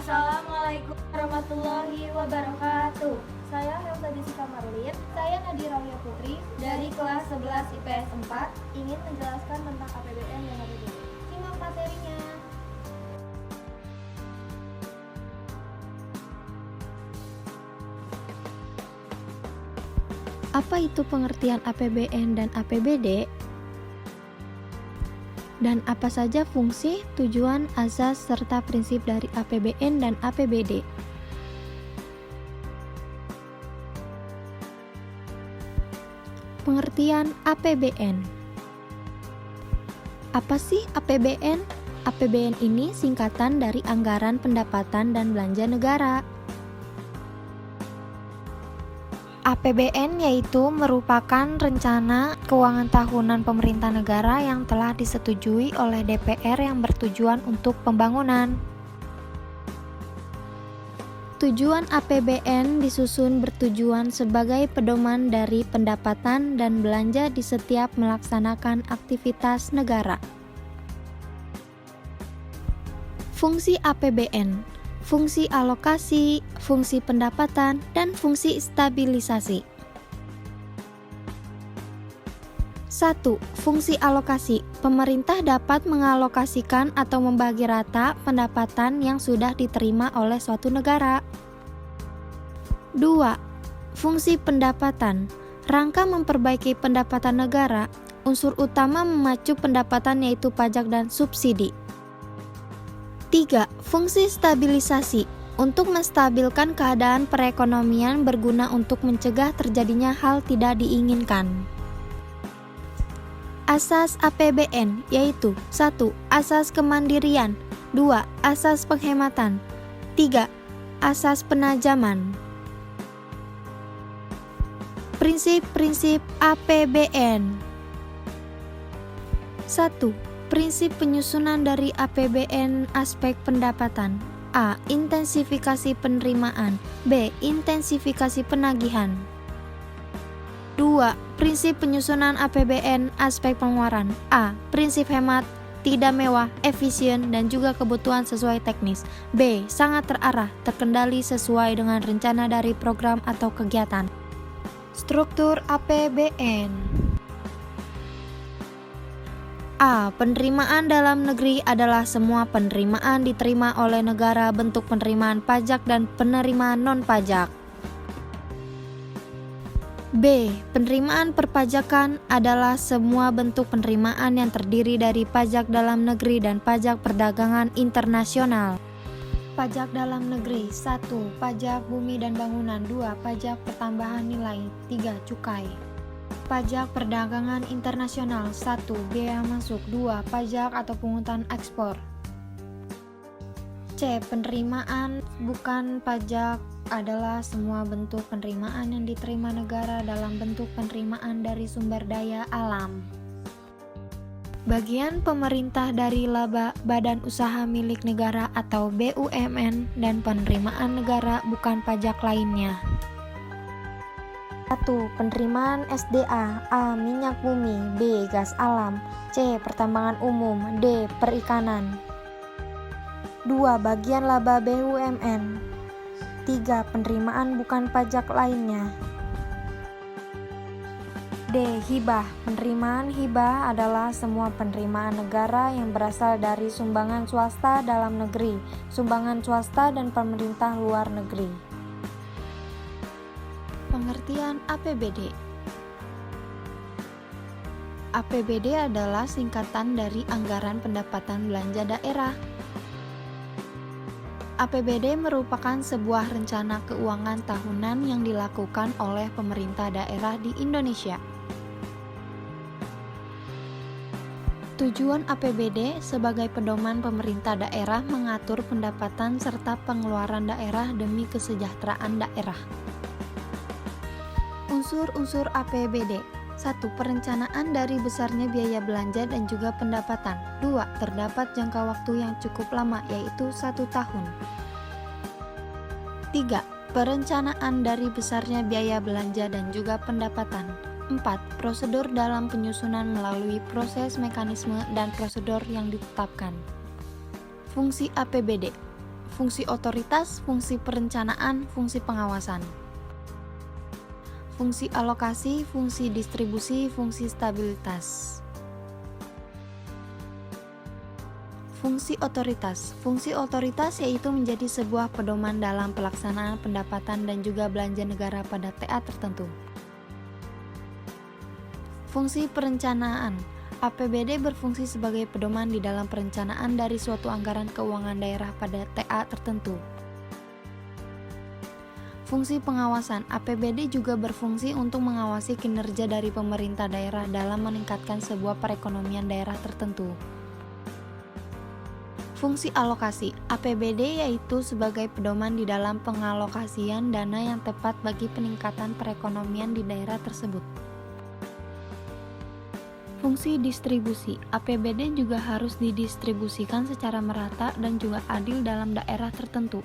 Assalamualaikum warahmatullahi wabarakatuh. Saya Helsa Jessica Marlin. Saya Nadira Aulia Putri dari kelas 11 IPS 4 Ingin menjelaskan tentang APBN dan APBD. Simak materinya. Apa itu pengertian APBN dan APBD? Dan apa saja fungsi, tujuan, asas, serta prinsip dari APBN dan APBD? Pengertian APBN. Apa sih APBN? APBN ini singkatan dari Anggaran Pendapatan dan Belanja Negara. APBN yaitu merupakan rencana keuangan tahunan pemerintah negara yang telah disetujui oleh DPR yang bertujuan untuk pembangunan. Tujuan APBN disusun bertujuan sebagai pedoman dari pendapatan dan belanja di setiap melaksanakan aktivitas negara. Fungsi APBN: fungsi alokasi, fungsi pendapatan, dan fungsi stabilisasi. 1. Fungsi alokasi. Pemerintah dapat mengalokasikan atau membagi rata pendapatan yang sudah diterima oleh suatu negara. 2. Fungsi pendapatan. Rangka memperbaiki pendapatan negara. Unsur utama memacu pendapatan yaitu pajak dan subsidi. 3. Fungsi stabilisasi. Untuk menstabilkan keadaan perekonomian berguna untuk mencegah terjadinya hal tidak diinginkan. Asas APBN yaitu 1. Asas kemandirian. 2. Asas penghematan. 3. Asas penajaman. Prinsip-prinsip APBN. 1. Prinsip penyusunan dari APBN aspek pendapatan. A. Intensifikasi penerimaan. B. Intensifikasi penagihan. 2. Prinsip penyusunan APBN aspek pengeluaran. A. Prinsip hemat, tidak mewah, efisien, dan juga kebutuhan sesuai teknis. B. Sangat terarah, terkendali sesuai dengan rencana dari program atau kegiatan. Struktur APBN. A. Penerimaan dalam negeri adalah semua penerimaan diterima oleh negara bentuk penerimaan pajak dan penerimaan non-pajak. B. Penerimaan perpajakan adalah semua bentuk penerimaan yang terdiri dari pajak dalam negeri dan pajak perdagangan internasional. Pajak dalam negeri. 1. Pajak bumi dan bangunan. 2. Pajak pertambahan nilai. 3. Cukai. Pajak perdagangan internasional. 1. Bea masuk. 2. Pajak atau pungutan ekspor. C. Penerimaan bukan pajak adalah semua bentuk penerimaan yang diterima negara dalam bentuk penerimaan dari sumber daya alam. Bagian pemerintah dari laba badan usaha milik negara atau BUMN dan penerimaan negara bukan pajak lainnya. 1. Penerimaan SDA. A. Minyak bumi. B. Gas alam. C. Pertambangan umum. D. Perikanan. 2. Bagian laba BUMN. 3. Penerimaan bukan pajak lainnya. D. Hibah. Penerimaan hibah adalah semua penerimaan negara yang berasal dari sumbangan swasta dalam negeri, sumbangan swasta dan pemerintah luar negeri. Pengertian APBD. APBD adalah singkatan dari Anggaran Pendapatan Belanja Daerah. APBD merupakan sebuah rencana keuangan tahunan yang dilakukan oleh pemerintah daerah di Indonesia. Tujuan APBD sebagai pedoman pemerintah daerah mengatur pendapatan serta pengeluaran daerah demi kesejahteraan daerah. Unsur-unsur APBD. 1. Perencanaan dari besarnya biaya belanja dan juga pendapatan. 2. Terdapat jangka waktu yang cukup lama yaitu 1 tahun. 3. Perencanaan dari besarnya biaya belanja dan juga pendapatan. 4. Prosedur dalam penyusunan melalui proses mekanisme dan prosedur yang ditetapkan. Fungsi APBD. fungsi otoritas, fungsi perencanaan, fungsi pengawasan. Fungsi alokasi, fungsi distribusi, fungsi stabilitas. Fungsi otoritas. Fungsi otoritas yaitu menjadi sebuah pedoman dalam pelaksanaan pendapatan dan juga belanja negara pada TA tertentu. Fungsi perencanaan. APBD berfungsi sebagai pedoman di dalam perencanaan dari suatu anggaran keuangan daerah pada TA tertentu. Fungsi pengawasan. APBD juga berfungsi untuk mengawasi kinerja dari pemerintah daerah dalam meningkatkan sebuah perekonomian daerah tertentu. Fungsi alokasi. APBD yaitu sebagai pedoman di dalam pengalokasian dana yang tepat bagi peningkatan perekonomian di daerah tersebut. Fungsi distribusi. APBD juga harus didistribusikan secara merata dan juga adil dalam daerah tertentu.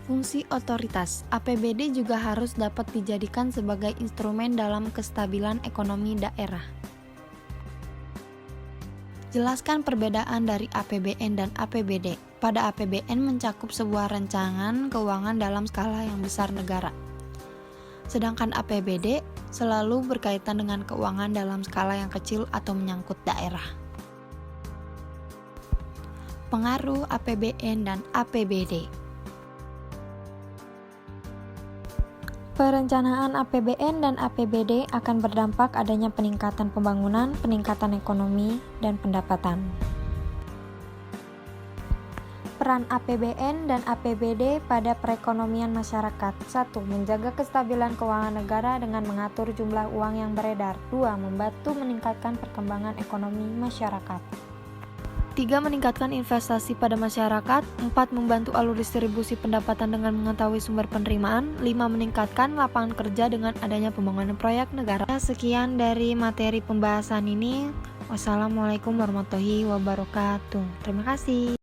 Fungsi otoritas. APBD juga harus dapat dijadikan sebagai instrumen dalam kestabilan ekonomi daerah. Jelaskan perbedaan dari APBN dan APBD. Pada APBN mencakup sebuah rancangan keuangan dalam skala yang besar negara. Sedangkan APBD selalu berkaitan dengan keuangan dalam skala yang kecil atau menyangkut daerah. Pengaruh APBN dan APBD. Perencanaan APBN dan APBD akan berdampak adanya peningkatan pembangunan, peningkatan ekonomi, dan pendapatan. Peran APBN dan APBD pada perekonomian masyarakat. 1. Menjaga kestabilan keuangan negara dengan mengatur jumlah uang yang beredar. 2. Membantu meningkatkan perkembangan ekonomi masyarakat. 3. Meningkatkan investasi pada masyarakat. 4. Membantu alur distribusi pendapatan dengan mengetahui sumber penerimaan. 5. Meningkatkan lapangan kerja dengan adanya pembangunan proyek negara. Sekian dari materi pembahasan ini. Wassalamualaikum warahmatullahi wabarakatuh. Terima kasih.